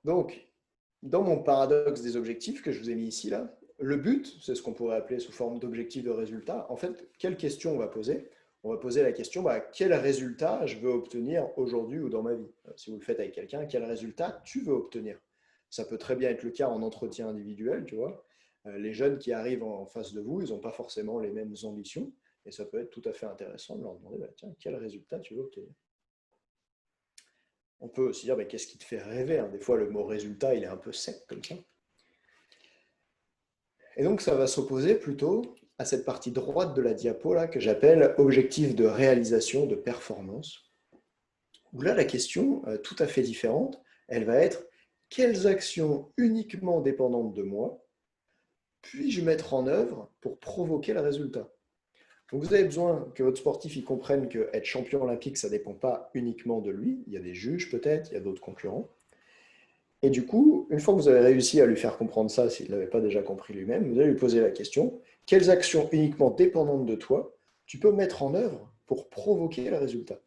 Donc, dans mon paradoxe des objectifs que je vous ai mis ici, là, le but, c'est ce qu'on pourrait appeler sous forme d'objectif de résultat. En fait, quelle question on va poser? On va poser la question, quel résultat je veux obtenir aujourd'hui ou dans ma vie? Si vous le faites avec quelqu'un, quel résultat tu veux obtenir? Ça peut très bien être le cas en entretien individuel, tu vois. Les jeunes qui arrivent en face de vous, ils n'ont pas forcément les mêmes ambitions, et ça peut être tout à fait intéressant de leur demander, tiens, quel résultat tu veux obtenir? On peut aussi dire, qu'est-ce qui te fait rêver, hein? Des fois, le mot résultat, il est un peu sec comme ça. Et donc, ça va s'opposer plutôt à cette partie droite de la diapo là, que j'appelle objectif de réalisation de performance, où là, la question, tout à fait différente, elle va être quelles actions uniquement dépendantes de moi puis-je mettre en œuvre pour provoquer le résultat? Donc, vous avez besoin que votre sportif il comprenne que être champion olympique, ça ne dépend pas uniquement de lui. Il y a des juges peut-être, il y a d'autres concurrents. Et du coup, une fois que vous avez réussi à lui faire comprendre ça, s'il ne l'avait pas déjà compris lui-même, vous allez lui poser la question, quelles actions uniquement dépendantes de toi tu peux mettre en œuvre pour provoquer le résultat?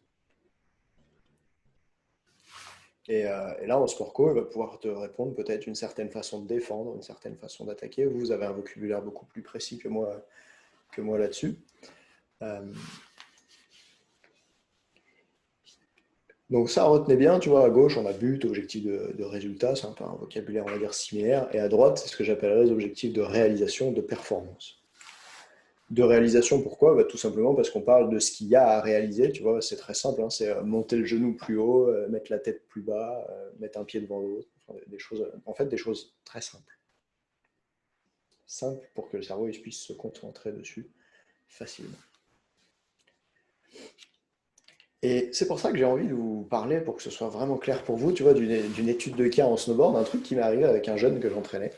Et là, en sport co, il va pouvoir te répondre peut-être une certaine façon de défendre, une certaine façon d'attaquer. Vous avez un vocabulaire beaucoup plus précis que moi là-dessus. Donc ça, retenez bien, tu vois, à gauche, on a but, objectif de résultat, c'est un peu un vocabulaire, on va dire, similaire. Et à droite, c'est ce que j'appellerais les objectifs de réalisation, de performance. De réalisation, pourquoi? Tout simplement parce qu'on parle de ce qu'il y a à réaliser, tu vois, c'est très simple, hein, c'est monter le genou plus haut, mettre la tête plus bas, mettre un pied devant l'autre, enfin, des choses, en fait, des choses très simples. Simples pour que le cerveau puisse se concentrer dessus facilement. Et c'est pour ça que j'ai envie de vous parler, pour que ce soit vraiment clair pour vous, tu vois, d'une étude de cas en snowboard, un truc qui m'est arrivé avec un jeune que j'entraînais.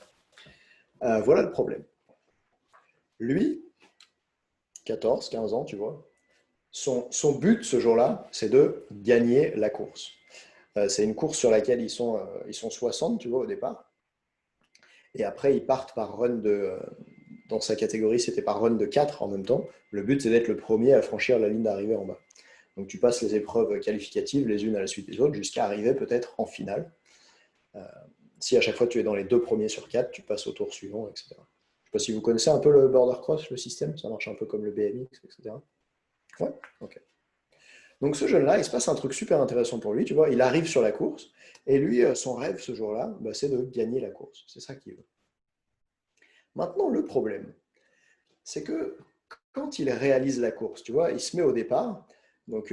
Voilà le problème. Lui, 14, 15 ans, tu vois, son but ce jour-là, c'est de gagner la course. C'est une course sur laquelle ils sont 60, tu vois, au départ. Et après, ils partent par run dans sa catégorie, c'était par run de 4 en même temps. Le but, c'est d'être le premier à franchir la ligne d'arrivée en bas. Donc tu passes les épreuves qualificatives les unes à la suite des autres jusqu'à arriver peut-être en finale. Si à chaque fois tu es dans les 2 premiers sur 4, tu passes au tour suivant, etc. Je ne sais pas si vous connaissez un peu le border cross, le système, ça marche un peu comme le BMX, etc. Ouais, ok. Donc ce jeune-là, il se passe un truc super intéressant pour lui, tu vois, il arrive sur la course, et lui, son rêve ce jour-là, c'est de gagner la course. C'est ça qu'il veut. Maintenant, le problème, c'est que quand il réalise la course, tu vois, il se met au départ, donc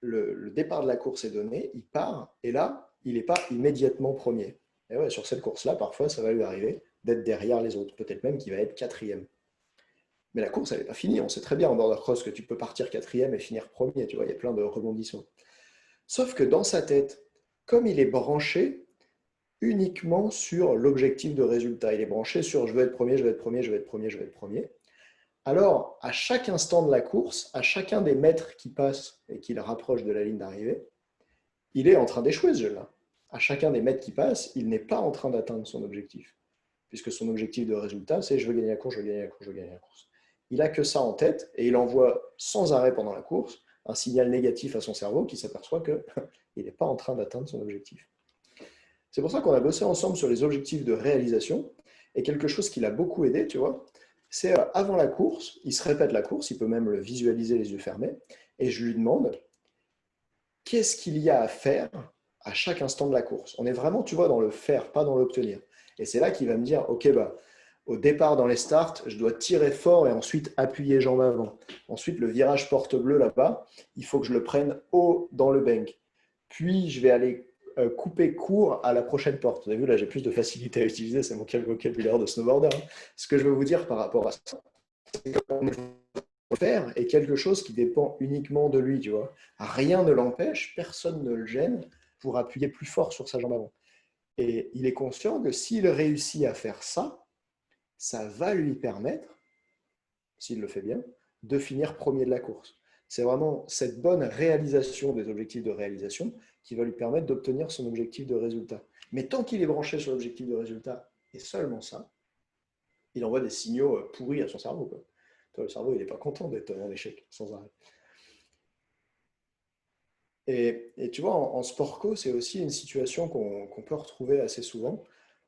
le départ de la course est donné, il part, et là, il n'est pas immédiatement premier. Et ouais, sur cette course-là, parfois, ça va lui arriver d'être derrière les autres, peut-être même qu'il va être quatrième. Mais la course, elle n'est pas finie. On sait très bien en border cross que tu peux partir quatrième et finir premier, tu vois, il y a plein de rebondissements. Sauf que dans sa tête, comme il est branché uniquement sur l'objectif de résultat, il est branché sur je veux être premier, je veux être premier, je veux être premier, je veux être premier. Alors, à chaque instant de la course, à chacun des mètres qui passent et qui le rapprochent de la ligne d'arrivée, il est en train d'échouer ce jeu-là. À chacun des mètres qui passent, il n'est pas en train d'atteindre son objectif. Puisque son objectif de résultat, c'est je veux gagner la course, je veux gagner la course, je veux gagner la course. Il n'a que ça en tête et il envoie sans arrêt pendant la course un signal négatif à son cerveau qui s'aperçoit qu'il n'est pas en train d'atteindre son objectif. C'est pour ça qu'on a bossé ensemble sur les objectifs de réalisation et quelque chose qui l'a beaucoup aidé, tu vois, c'est avant la course, il se répète la course, il peut même le visualiser les yeux fermés, et je lui demande qu'est-ce qu'il y a à faire à chaque instant de la course. On est vraiment, tu vois, dans le faire, pas dans l'obtenir. Et c'est là qu'il va me dire, ok, au départ dans les starts, je dois tirer fort et ensuite appuyer jambe avant. Ensuite, le virage porte bleu là-bas, il faut que je le prenne haut dans le bank. Puis, je vais aller couper court à la prochaine porte. Vous avez vu, là, j'ai plus de facilité à utiliser, c'est mon vocabulaire de snowboarder. Hein. Ce que je veux vous dire par rapport à ça, c'est qu'on faire est quelque chose qui dépend uniquement de lui, tu vois. Rien ne l'empêche, personne ne le gêne pour appuyer plus fort sur sa jambe avant. Et il est conscient que s'il réussit à faire ça, ça va lui permettre, s'il le fait bien, de finir premier de la course. C'est vraiment cette bonne réalisation des objectifs de réalisation qui va lui permettre d'obtenir son objectif de résultat. Mais tant qu'il est branché sur l'objectif de résultat, et seulement ça, il envoie des signaux pourris à son cerveau. Quoi. Le cerveau, il n'est pas content d'être en échec sans arrêt. Et tu vois, en sport co, c'est aussi une situation qu'on peut retrouver assez souvent,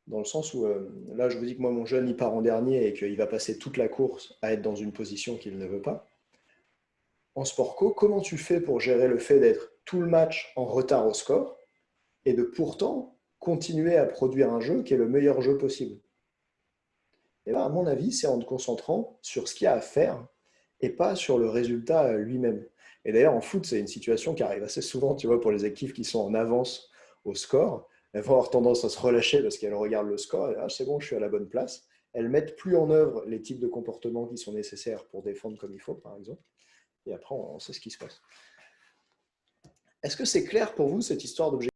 dans le sens où, là, je vous dis que moi, mon jeune, il part en dernier et qu'il va passer toute la course à être dans une position qu'il ne veut pas. En sport co, comment tu fais pour gérer le fait d'être tout le match en retard au score et de pourtant continuer à produire un jeu qui est le meilleur jeu possible? Et là, à mon avis, c'est en te concentrant sur ce qu'il y a à faire et pas sur le résultat lui-même. Et d'ailleurs, en foot, c'est une situation qui arrive assez souvent, tu vois, pour les équipes qui sont en avance au score. Elles vont avoir tendance à se relâcher parce qu'elles regardent le score et ah, c'est bon, je suis à la bonne place. Elles mettent plus en œuvre les types de comportements qui sont nécessaires pour défendre comme il faut, par exemple. Et après, on sait ce qui se passe. Est-ce que c'est clair pour vous cette histoire d'objectif?